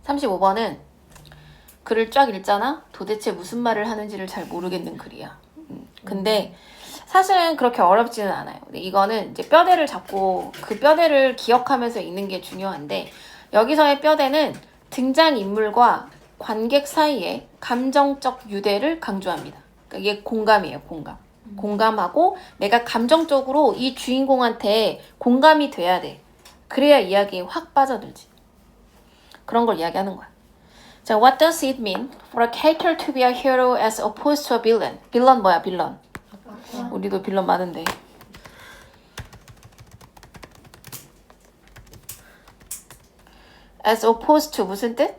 35번은 글을 쫙 읽잖아? 도대체 무슨 말을 하는지를 잘 모르겠는 글이야. 근데 사실은 그렇게 어렵지는 않아요. 근데 이거는 이제 뼈대를 잡고 그 뼈대를 기억하면서 읽는 게 중요한데 여기서의 뼈대는 등장인물과 관객 사이의 감정적 유대를 강조합니다. 그러니까 이게 공감이에요, 공감. 공감하고 내가 감정적으로 이 주인공한테 공감이 돼야 돼. 그래야 이야기에 확 빠져들지. 그런 걸 이야기하는 거야. 자, what does it mean for a character to be a hero as opposed to a villain? 빌런 뭐야, 빌런? 우리도 빌런 많은데. as opposed to 무슨 뜻?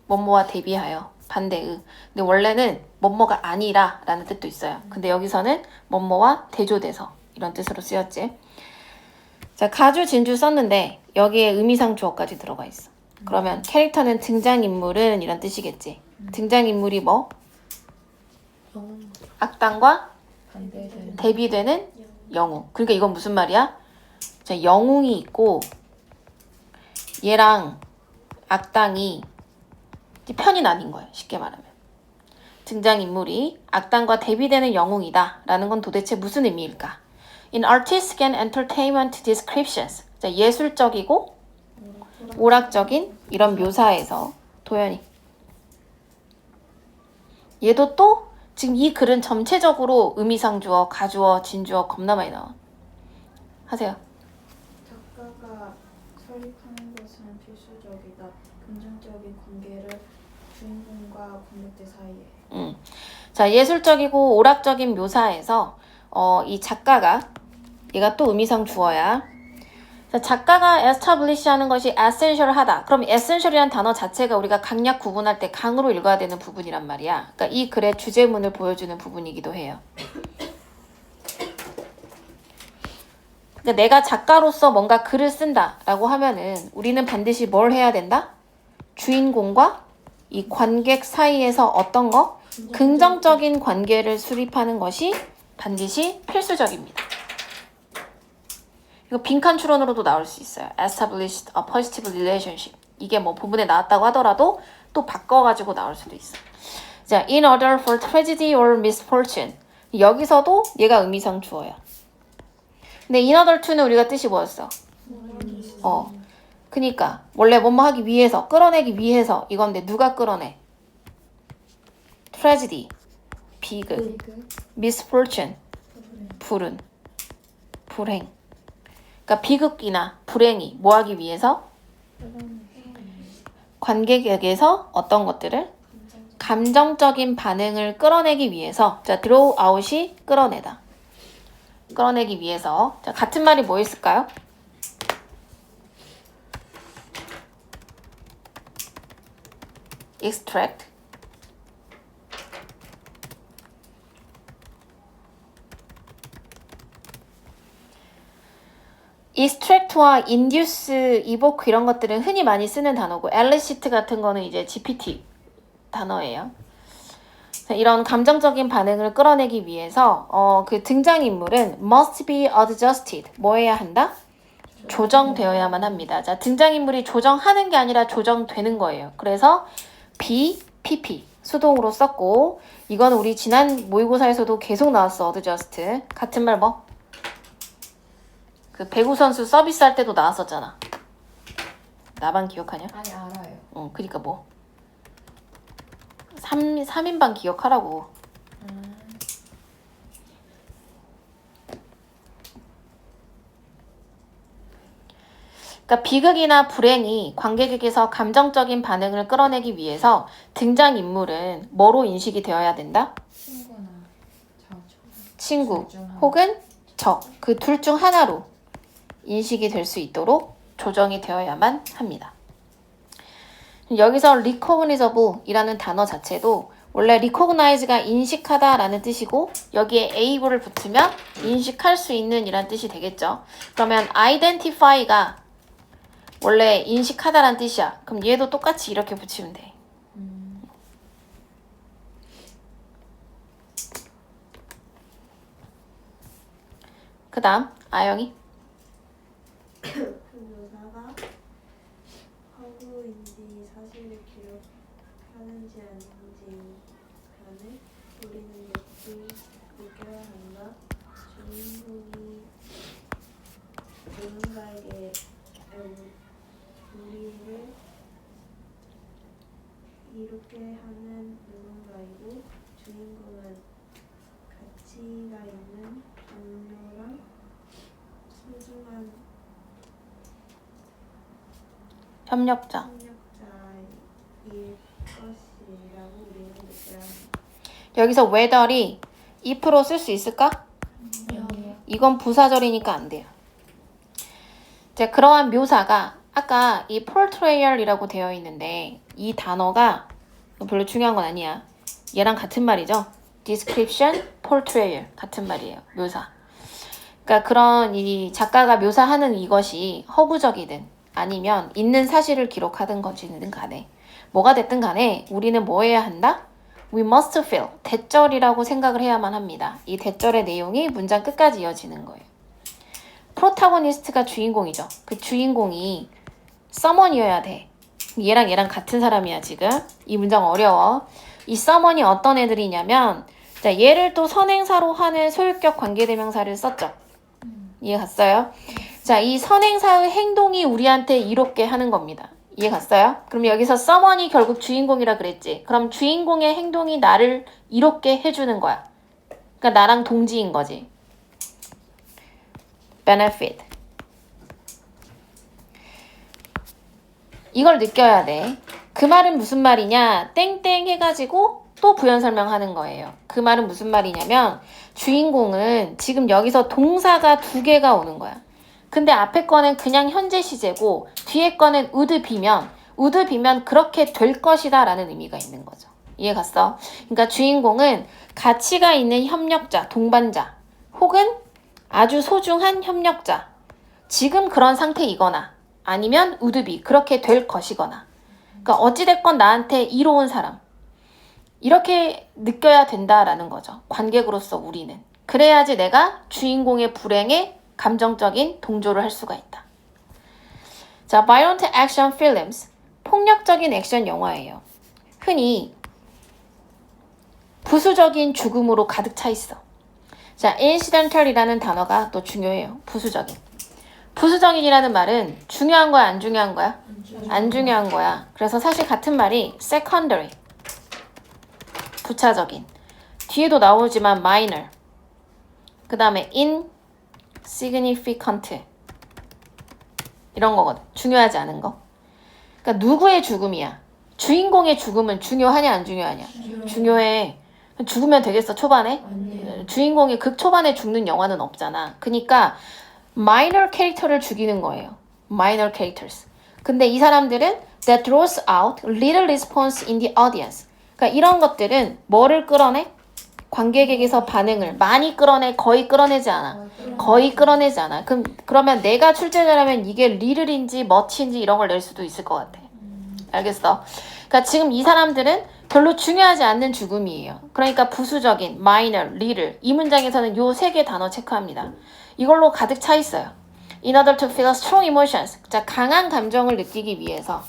뭐뭐와 대비하여. 반대의. 근데 원래는 뭐뭐가 아니라 라는 뜻도 있어요. 근데 여기서는 뭐뭐와 대조돼서 이런 뜻으로 쓰였지. 자, 가주, 진주 썼는데 여기에 의미상 주어까지 들어가 있어. 그러면 캐릭터는 등장인물은 이런 뜻이겠지. 등장인물이 뭐? 악당과 대비되는 영웅. 그러니까 이건 무슨 말이야? 자, 영웅이 있고 얘랑 악당이 편이 나뉜 거예요. 쉽게 말하면. 등장인물이 악당과 대비되는 영웅이다 라는 건 도대체 무슨 의미일까? In artistic and entertainment descriptions. 자, 예술적이고 오락적인 이런 묘사에서 도연이. 얘도 또 지금 이 글은 전체적으로 의미상 주어, 가주어, 진주어 겁나 많이 나와. 하세요. 작가가 설립하는 것은 필수적이다. 긍정적인 관계를 주인공과 관객들 사이에. 자, 예술적이고 오락적인 묘사에서 이 작가가 얘가 또 의미상 주어야. 자, 작가가 establish 하는 것이 essential하다. 그럼 essential이라는 단어 자체가 우리가 강약 구분할 때 강으로 읽어야 되는 부분이란 말이야. 그러니까 이 글의 주제문을 보여주는 부분이기도 해요. 그러니까 내가 작가로서 뭔가 글을 쓴다라고 하면은 우리는 반드시 뭘 해야 된다? 주인공과 이 관객 사이에서 어떤 거? 긍정적인 관계를 수립하는 것이 반드시 필수적입니다. 이거 빈칸 추론으로도 나올 수 있어요. Established a positive relationship. 이게 뭐 부분에 나왔다고 하더라도 또 바꿔가지고 나올 수도 있어. 자, in order for tragedy or misfortune. 여기서도 얘가 의미상 주어야. 근데 in order to는 우리가 뜻이 뭐였어? 그니까 원래 뭐뭐 하기 위해서, 끌어내기 위해서 이건데 누가 끌어내? tragedy, 비극, misfortune, 불운, 불행. 그러니까 비극이나 불행이 뭐 하기 위해서? 관객에게서 어떤 것들을? 감정적인 반응을 끌어내기 위해서. 자, draw out이 끌어내다. 끌어내기 위해서. 자, 같은 말이 뭐 있을까요? extract, extract와 induce, evoke 이런 것들은 흔히 많이 쓰는 단어고 elicit 같은 거는 이제 GPT 단어예요. 이런 감정적인 반응을 끌어내기 위해서 그 등장인물은 must be adjusted. 뭐 해야 한다? 조정되어야만 합니다. 자, 등장인물이 조정하는 게 아니라 조정되는 거예요. 그래서 be, pp 수동으로 썼고 이건 우리 지난 모의고사에서도 계속 나왔어. adjust. 같은 말 뭐? 그 배구 선수 서비스 할 때도 나왔었잖아. 나만 기억하냐? 아니 알아요. 그니까 뭐 3인방 기억하라고. 그러니까 비극이나 불행이 관객에게서 감정적인 반응을 끌어내기 위해서 등장인물은 뭐로 인식이 되어야 된다? 친구나 친구 둘중 하나. 혹은 적. 그 둘 중 하나로 인식이 될 수 있도록 조정이 되어야만 합니다. 여기서 recognizable 이라는 단어 자체도 원래 recognize가 인식하다라는 뜻이고 여기에 able을 붙으면 인식할 수 있는 이란 뜻이 되겠죠. 그러면 identify가 원래 인식하다라는 뜻이야. 그럼 얘도 똑같이 이렇게 붙이면 돼. 그 다음 아영이 그 묘사가 하고 있는 있는지 사실을 기록하는지 아닌지 간에 우리는 느껴야 한다. 주인공이 누군가에게 우리를 이롭게 하는 누군가이고 주인공은 가치가 있는 동료랑 소중한 협력자. 협력자일 것이라고 우리는 느껴야 한다. 여기서 whether이 if로 쓸 수 있을까? 이건 부사절이니까 안 돼요. 자, 그러한 묘사가 아까 이 portrayal이라고 되어 있는데 이 단어가 별로 중요한 건 아니야. 얘랑 같은 말이죠. description, portrayal 같은 말이에요. 묘사. 그러니까 그런 이 작가가 묘사하는 이것이 허구적이든 아니면 있는 사실을 기록하든 것이든 간에 뭐가 됐든 간에 우리는 뭐 해야 한다? We must feel. 대절이라고 생각을 해야만 합니다. 이 대절의 내용이 문장 끝까지 이어지는 거예요. 프로타고니스트가 주인공이죠. 그 주인공이 someone이어야 돼. 얘랑 같은 사람이야 지금. 이 문장 어려워. 이 someone이 어떤 애들이냐면 자, 얘를 또 선행사로 하는 소유격 관계대명사를 썼죠. 이해 갔어요? 자, 이 선행사의 행동이 우리한테 이롭게 하는 겁니다. 이해 갔어요? 그럼 여기서 someone이 결국 주인공이라 그랬지. 그럼 주인공의 행동이 나를 이롭게 해주는 거야. 그러니까 나랑 동지인 거지. benefit. 이걸 느껴야 돼. 그 말은 무슨 말이냐? 땡땡 해가지고 또 부연 설명하는 거예요. 그 말은 무슨 말이냐면 주인공은 지금 여기서 동사가 2개가 오는 거야. 근데 앞에 거는 그냥 현재 시제고 뒤에 거는 would be면 그렇게 될 것이다 라는 의미가 있는 거죠. 이해 갔어? 그러니까 주인공은 가치가 있는 협력자, 동반자 혹은 아주 소중한 협력자 지금 그런 상태이거나 아니면 would be 그렇게 될 것이거나 그러니까 어찌됐건 나한테 이로운 사람 이렇게 느껴야 된다라는 거죠. 관객으로서 우리는. 그래야지 내가 주인공의 불행에 감정적인 동조를 할 수가 있다. 자, violent action films. 폭력적인 액션 영화예요. 흔히 부수적인 죽음으로 가득 차 있어. 자, incidental이라는 단어가 또 중요해요. 부수적인. 부수적인이라는 말은 중요한 거야, 안 중요한 거야? 안 중요한 거야. 그래서 사실 같은 말이 secondary. 부차적인. 뒤에도 나오지만 minor. 그 다음에 insignificant. 이런 거거든. 중요하지 않은 거. 그러니까 누구의 죽음이야? 주인공의 죽음은 중요하냐 안 중요하냐? 중요해. 죽으면 되겠어 초반에? 주인공이 극 초반에 죽는 영화는 없잖아. 그러니까 minor 캐릭터를 죽이는 거예요. minor characters. 근데 이 사람들은 that draws out little response in the audience. 그러니까 이런 것들은 뭐를 끌어내? 관객에게서 반응을 많이 끌어내? 거의 끌어내지 않아. 거의 끌어내지 않아. 그러면 내가 출제자라면 이게 little인지 much인지 이런 걸 낼 수도 있을 것 같아. 알겠어? 그러니까 지금 이 사람들은 별로 중요하지 않는 죽음이에요. 그러니까 부수적인, minor, little 이 문장에서는 요 3개 단어 체크합니다. 이걸로 가득 차 있어요. In order to feel strong emotions. 자, 강한 감정을 느끼기 위해서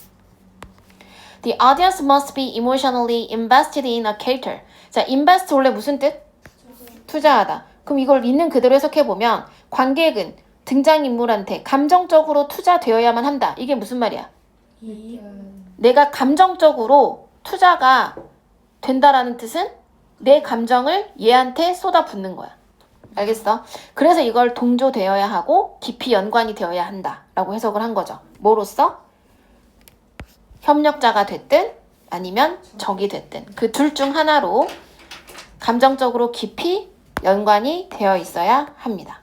The audience must be emotionally invested in a character. 자, invest 원래 무슨 뜻? 투자하다. 그럼 이걸 있는 그대로 해석해보면 관객은 등장인물한테 감정적으로 투자되어야만 한다. 이게 무슨 말이야? 내가 감정적으로 투자가 된다라는 뜻은 내 감정을 얘한테 쏟아붓는 거야. 알겠어? 그래서 이걸 동조되어야 하고 깊이 연관이 되어야 한다라고 해석을 한 거죠. 뭐로써? 협력자가 됐든 아니면 적이 됐든 그 둘 중 하나로 감정적으로 깊이 연관이 되어 있어야 합니다.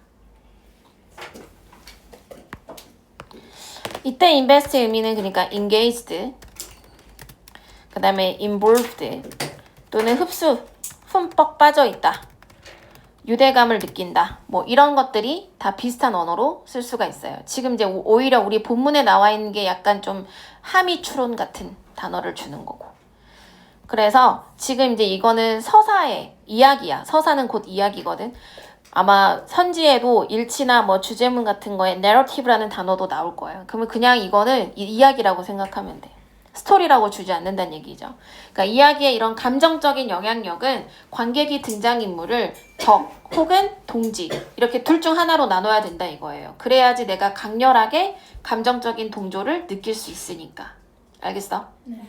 이때 invest의 의미는 그러니까 engaged, 그 다음에 involved 또는 흡수, 흠뻑 빠져있다, 유대감을 느낀다, 뭐 이런 것들이 다 비슷한 언어로 쓸 수가 있어요. 지금 이제 오히려 우리 본문에 나와 있는 게 약간 좀 함의 추론 같은 단어를 주는 거고. 그래서 지금 이제 이거는 서사의 이야기야. 서사는 곧 이야기거든. 아마 선지에도 일치나 뭐 주제문 같은 거에 narrative라는 단어도 나올 거예요. 그러면 그냥 이거는 이야기라고 생각하면 돼. 스토리라고 주지 않는다는 얘기죠. 그러니까 이야기의 이런 감정적인 영향력은 관객이 등장인물을 적 혹은 동지 이렇게 둘 중 하나로 나눠야 된다 이거예요. 그래야지 내가 강렬하게 감정적인 동조를 느낄 수 있으니까. 알겠어? 네.